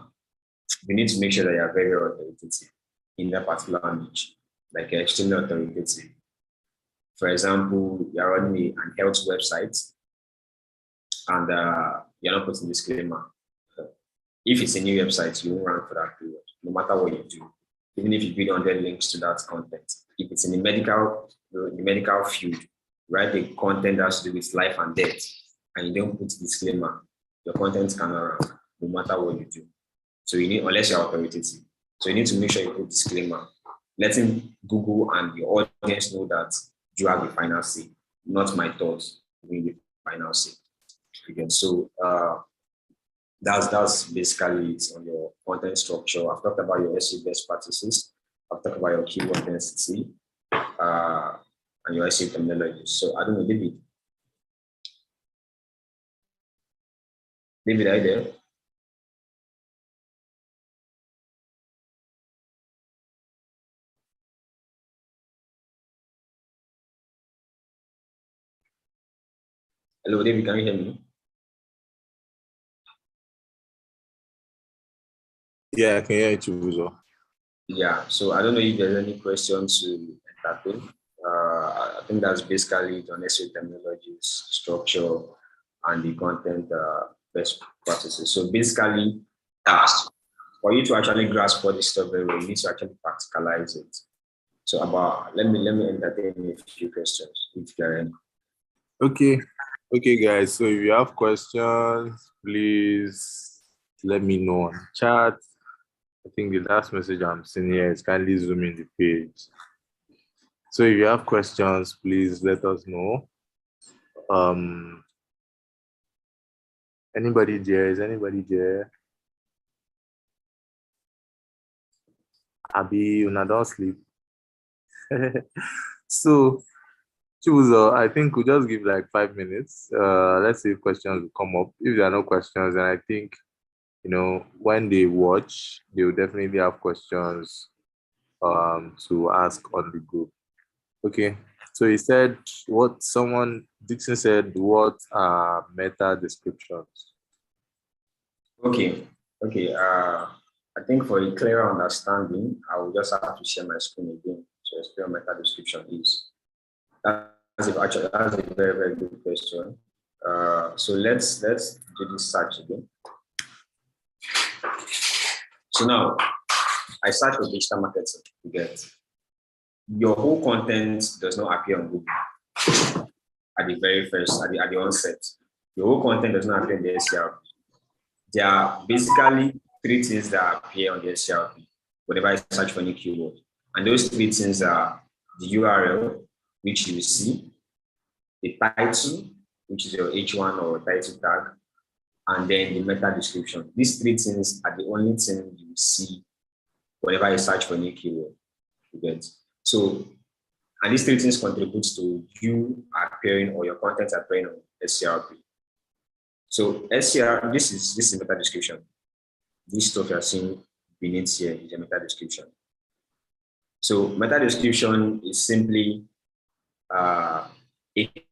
you need to make sure that you're very authoritative in that particular niche, like extremely authoritative. For example, you're running an health website and you're not putting disclaimer. If it's a new website, you won't rank for that period, no matter what you do. Even if you build 100 links to that content. If it's in the medical field, write the content that has to do with life and death, and you don't put disclaimer, your content cannot rank, no matter what you do. So you need, unless you're authoritative. So you need to make sure you put disclaimer, letting Google and your audience know that you have the final say, not my thoughts, being the final say. Again, so that's basically it on your content structure. I've talked about your SEO best practices. I've talked about your keyword density and your SEO terminologies. So I don't know, David. David, are you there? Hello, David, can you hear me? Yeah, I can hear you as well. Yeah, so I don't know if there's any questions to entertain. I think that's basically it on SEO terminologies, structure, and the content best practices. So basically, for you to actually grasp all this stuff very well, you need to actually practicalize it. So let me entertain a few questions if there are any. Okay, guys. So if you have questions, please let me know on chat. I think the last message I'm seeing here is kindly zoom in the page. So if you have questions, please let us know. Anybody there? Is anybody there? Abi, una don't sleep. So, I think we'll just give like 5 minutes. Let's see if questions will come up. If there are no questions, then I think, when they watch, they will definitely have questions to ask on the group. Okay. So he said, Dixon said, what are meta descriptions? Okay. I think for a clearer understanding, I will just have to share my screen again to explain what meta description is. That's a very, very good question. So let's do this search again. So now I search for digital marketing. You get your whole content does not appear on Google at the very first, at the onset. Your whole content does not appear in the SERP. There are basically three things that appear on the SERP whenever I search for any keyword. And those three things are the URL, which you see, the title, which is your H1 or title tag, and then the meta description. These three things are the only thing you see whenever you search for any keyword. You get. So, and these three things contribute to you appearing or your content appearing on SERP. So SER, this is meta description. This stuff you're seeing beneath here is a meta description. So meta description is simply a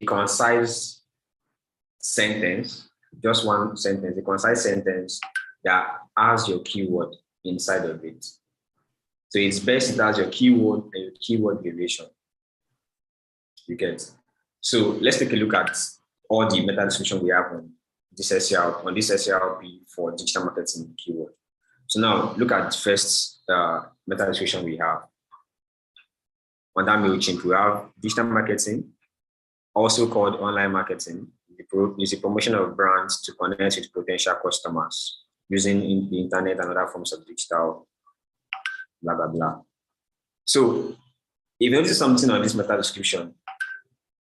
concise sentence, just one sentence, a concise sentence that has your keyword inside of it. So it's best it has your keyword and your keyword variation. You get. So let's take a look at all the meta description we have on this SERP for digital marketing keyword. So now look at the first meta description we have. On that MailChimp, we have digital marketing, also called online marketing, is the promotion of brands to connect with potential customers using the internet and other forms of digital, blah, blah, blah. So if you notice something on this meta description,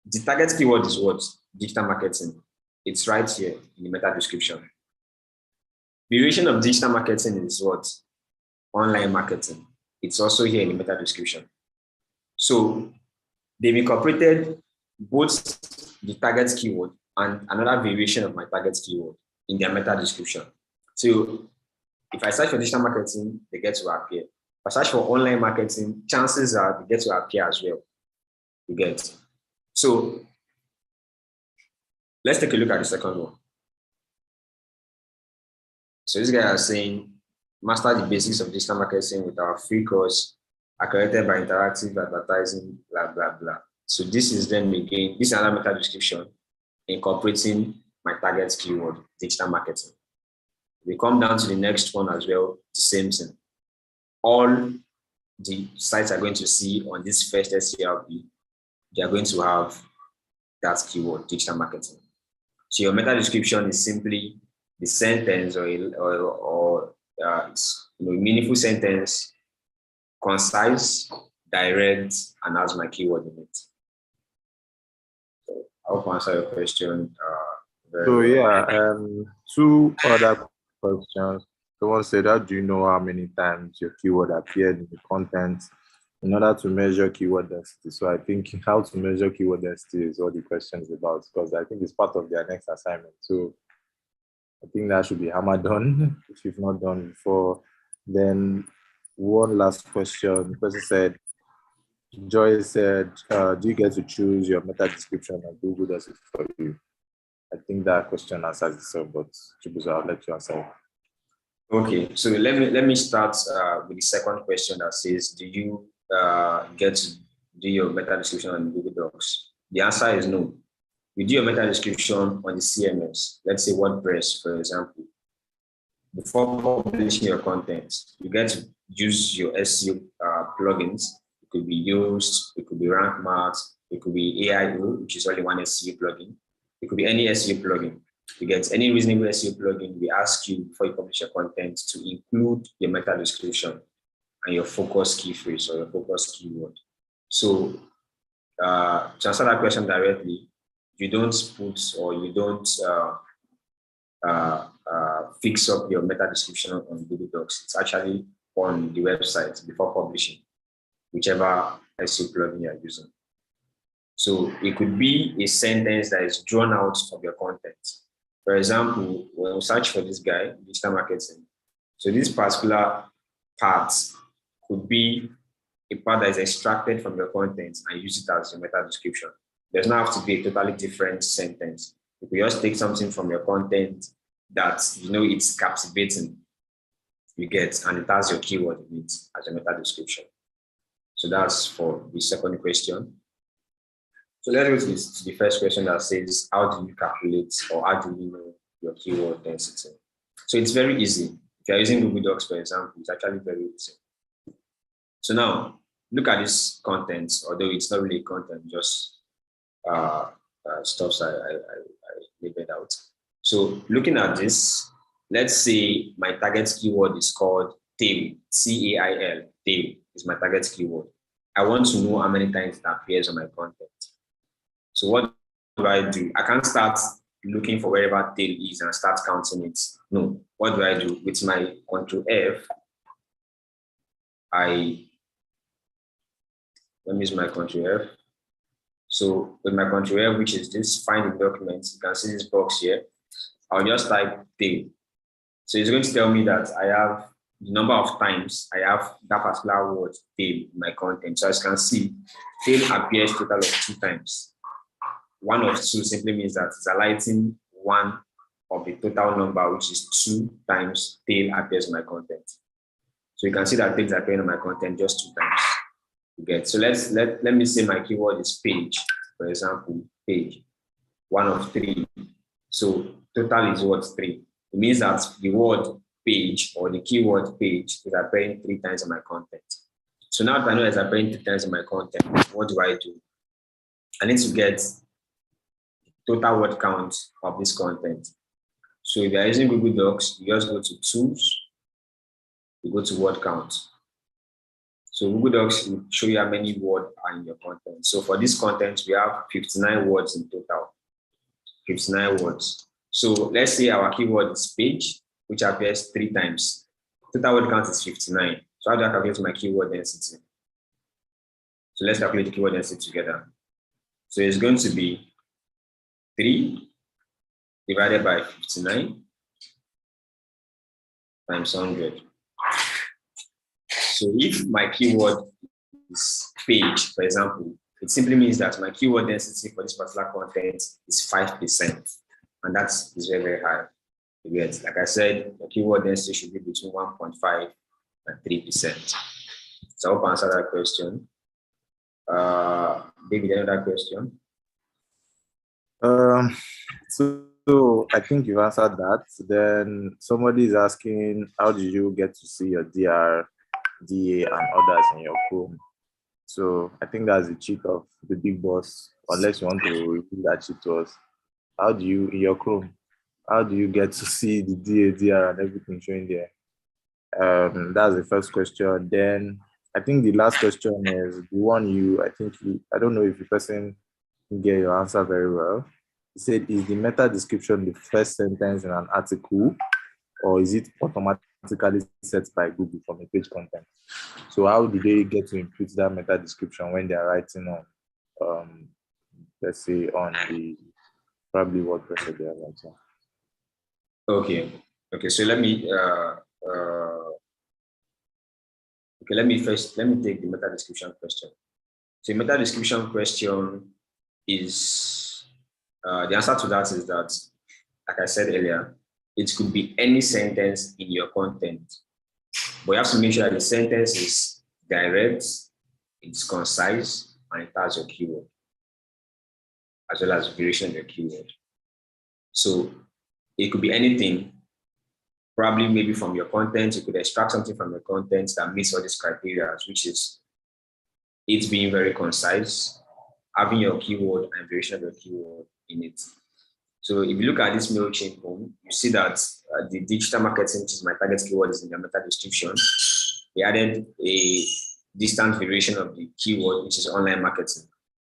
the target keyword is what? Digital marketing. It's right here in the meta description. Variation of digital marketing is what? Online marketing. It's also here in the meta description. So they've incorporated both the target keyword and another variation of my target keyword in their meta description. So if I search for digital marketing, they get to appear. If I search for online marketing, chances are they get to appear as well. You get. So let's take a look at the second one. So this guy is saying, master the basics of digital marketing with our free course, accredited by interactive advertising, blah, blah, blah. So this is then again, this is another meta description incorporating my target keyword, digital marketing. We come down to the next one as well, the same thing. All the sites are going to see on this first SERP, they are going to have that keyword, digital marketing. So your meta description is simply the sentence or meaningful sentence, concise, direct, and has my keyword in it. So I hope I answer your question. Two other questions. Someone said, how do you know how many times your keyword appeared in the content in order to measure keyword density? So I think how to measure keyword density is what the question is about, because I think it's part of their next assignment. So I think that should be hammered on if you've not done before. Then one last question. The person said, Joy said, do you get to choose your meta description and Google does it for you? I think that question answers itself, but Chibuzo, I'll let you answer. Okay, so let me start with the second question that says, do you get to do your meta description on Google Docs? The answer is no. You do your meta description on the CMS, let's say WordPress, for example. Before publishing your content, you get to use your SEO plugins. It could be Yoast, it could be Rank Math, it could be AIO, which is only one SEO plugin. It could be any SEO plugin. You get any reasonable SEO plugin, we ask you before you publish your content to include your meta description and your focus key phrase or your focus keyword. So to answer that question directly, you don't put or you don't fix up your meta description on Google Docs. It's actually on the website before publishing, whichever SEO plugin you're using. So it could be a sentence that is drawn out of your content. For example, when we search for this guy, digital marketing, so this particular part could be a part that is extracted from your content and use it as your meta description. Does not have to be a totally different sentence. You could just take something from your content that it's captivating, you get, and it has your keyword in it as a meta description. So that's for the second question. So let's go to the first question that says, how do you calculate or how do you know your keyword density? So it's very easy. If you're using Google Docs, for example, it's actually very easy. So now, look at this content, although it's not really content, just stuff I labeled out. So looking at this, let's say my target keyword is called tail, C-A-I-L, tail is my target keyword. I want to know how many times it appears on my content. So what do? I can't start looking for wherever tail is and start counting it. No, what do? With my Control F, let me use my Control F. So with my Control F, which is this, find the document, you can see this box here. I'll just type tail. So it's going to tell me that I have the number of times I have that particular word tail in my content. So as you can see, tail appears total of 2 times. 1 of 2 simply means that it's highlighting one of the total number, which is 2 times tail appears in my content. So you can see that tails appear in my content just 2 times. You get. So let me say my keyword is page, for example, page, 1 of 3. So total is what, 3. It means that the word page or the keyword page is appearing 3 times in my content. So now that I know it's appearing 3 times in my content, what do? I need to get total word count of this content. So if you're using Google Docs, you just go to Tools, you go to Word Count. So Google Docs will show you how many words are in your content. So for this content, we have 59 words in total. 59 words. So let's say our keyword is page, which appears 3 times. Total word count is 59. So how do I calculate my keyword density? So let's calculate the keyword density together. So it's going to be 3 divided by 59 times 100. So if my keyword is page, for example, it simply means that my keyword density for this particular content is 5%. And that is very, very high. Yes, like I said, the keyword density should be between 1.5 and 3%. So I hope I answered that question. David, another question? So I think you answered that. Then somebody is asking, how did you get to see your DR, DA, and others in your Chrome? So I think that's the cheat of the big boss, unless you want to reveal that cheat to us. How do you, in your Chrome, how do you get to see the DA, DR, and everything showing there? That's the first question. Then I think the last question is the one I don't know if the person can get your answer very well. He said, is the meta description the first sentence in an article, or is it automatically set by Google from a page content? So how do they get to input that meta description when they're writing on, let's say, on the probably WordPress or the other website? Okay. So let me let me take the meta description question. So the meta description question is the answer to that is that, like I said earlier, it could be any sentence in your content, but you have to make sure that the sentence is direct, it's concise, and it has your keyword, as well as variation of your keyword. So it could be anything, probably maybe from your content. You could extract something from your content that meets all these criteria, which is it being very concise, having your keyword and variation of your keyword in it. So if you look at this MailChimp home, you see that the digital marketing, which is my target keyword, is in the meta description. We added a distant variation of the keyword, which is online marketing.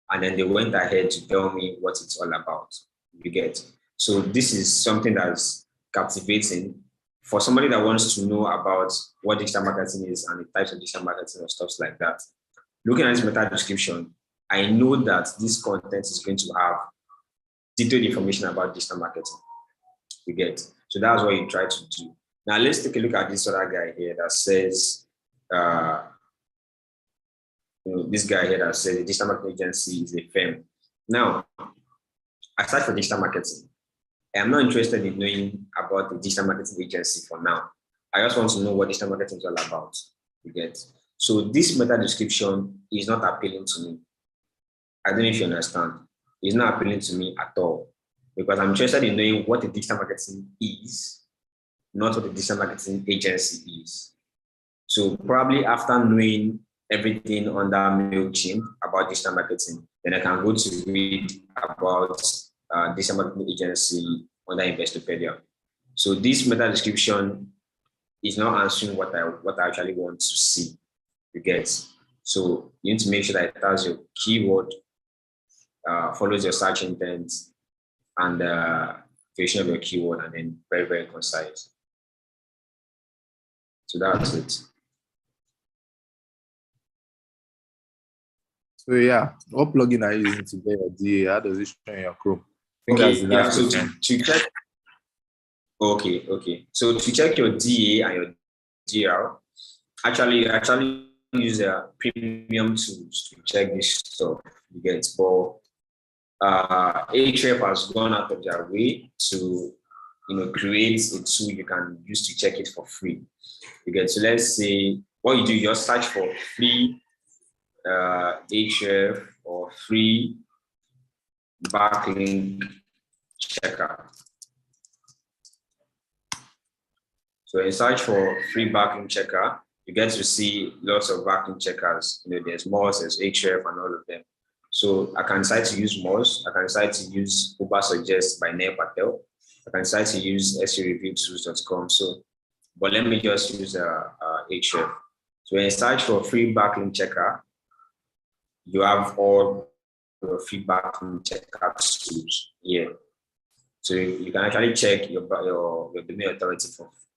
And then they went ahead to tell me what it's all about. You get. So this is something that's captivating for somebody that wants to know about what digital marketing is and the types of digital marketing or stuff like that. Looking at this meta description, I know that this content is going to have detailed information about digital marketing. You get. So that's what you try to do. Now let's take a look at this other guy here that says, this guy here that says the digital marketing agency is a firm. Now, aside from digital marketing, I am not interested in knowing about the digital marketing agency for now. I just want to know what digital marketing is all about. You get. So this meta description is not appealing to me. I don't know if you understand. It's not appealing to me at all, because I'm interested in knowing what the digital marketing is not what the digital marketing agency is. So probably after knowing everything under MailChimp about digital marketing, then I can go to read about digital marketing agency under Investopedia. So this meta description is not answering what I actually want to see. You get. So you need to make sure that it has your keyword, follows your search intent, and creation of your keyword, and then very, very concise. So that's it. So yeah, what plugin are you using to get your DA? How does it show in your Chrome? I think that's the last question. So to check. Okay. So to check your DA and your DL, actually use premium tools to check this stuff. You get, but Ahrefs has gone out of their way to create a tool you can use to check it for free. You get, so let's say what you do, you just search for free Ahrefs or free backlink checker. So in search for free backlink checker, you get to see lots of backlink checkers. There's Moz, there's Ahrefs, and all of them. So I can decide to use Moz. I can decide to use Uber Suggest by Neil Patel. I can decide to use SEOReviewtools.com. So, but let me just use Ahrefs. So when you search for free backlink checker, you have all your free backlink checker tools here. So you can actually check your domain authority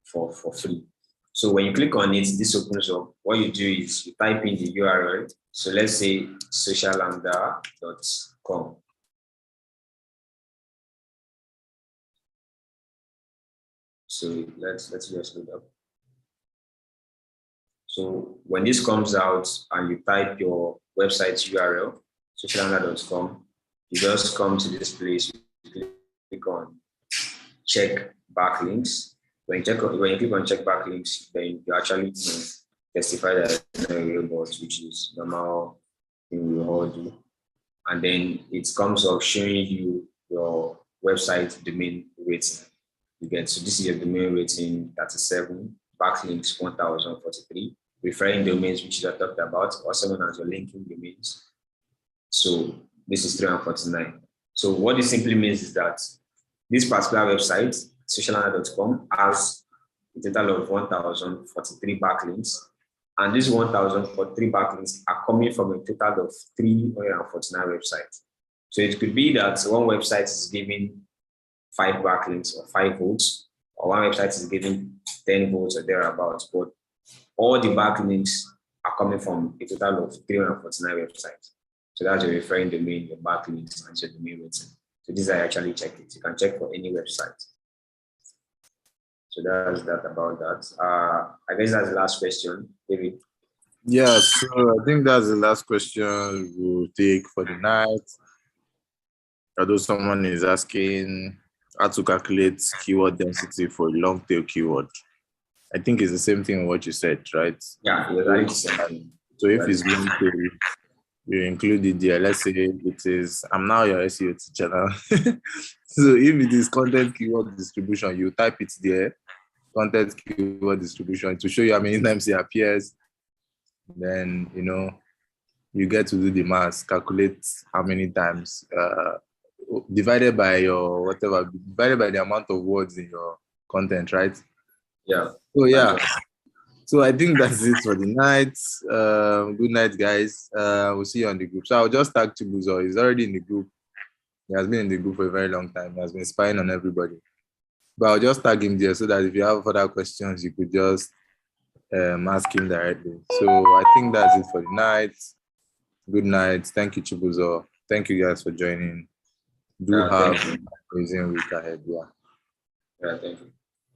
for free. So when you click on it, this opens up. What you do is you type in the URL. So let's say sociallambda.com. So let's just load up. So when this comes out and you type your website's URL, sociallambda.com, you just come to this place, you click on check backlinks. When you click on check backlinks, then you actually specify that robot, which is normal thing we all do. And then it comes up showing you your website domain rating. You get, so this is your domain rating 37, backlinks 1043, referring domains which you talked about, also known as your linking domains. So this is 349. So what this simply means is that this particular website, sociallambda.com, has a total of 1,043 backlinks. And these 1,043 backlinks are coming from a total of 349 websites. So it could be that one website is giving 5 backlinks or 5 votes, or one website is giving 10 votes or thereabouts. But all the backlinks are coming from a total of 349 websites. So that's your referring domain, your backlinks, and your domain rating. So these are actually check it. You can check for any website. So that's that about that. I guess that's the last question, David. Yeah, so I think that's the last question we'll take for the night. Although someone is asking how to calculate keyword density for a long tail keyword. I think it's the same thing what you said, right? Yeah, exactly the same thing. So if it's long tail, you include it there. Let's say it is, I'm now your SEO teacher now. So if it is content keyword distribution, you type it there, content keyword distribution, to show you how many times it appears. Then, you get to do the math, calculate how many times, divided by your whatever, divided by the amount of words in your content, right? Yeah. So yeah. So I think that's it for the night. Good night, guys. We'll see you on the group. So I'll just tag Chibuzo. He's already in the group. He has been in the group for a very long time. He has been spying on everybody. But I'll just tag him there so that if you have further questions, you could just ask him directly. So I think that's it for the night. Good night. Thank you, Chibuzo. Thank you guys for joining. Do have an amazing week ahead. Yeah. Yeah, thank you.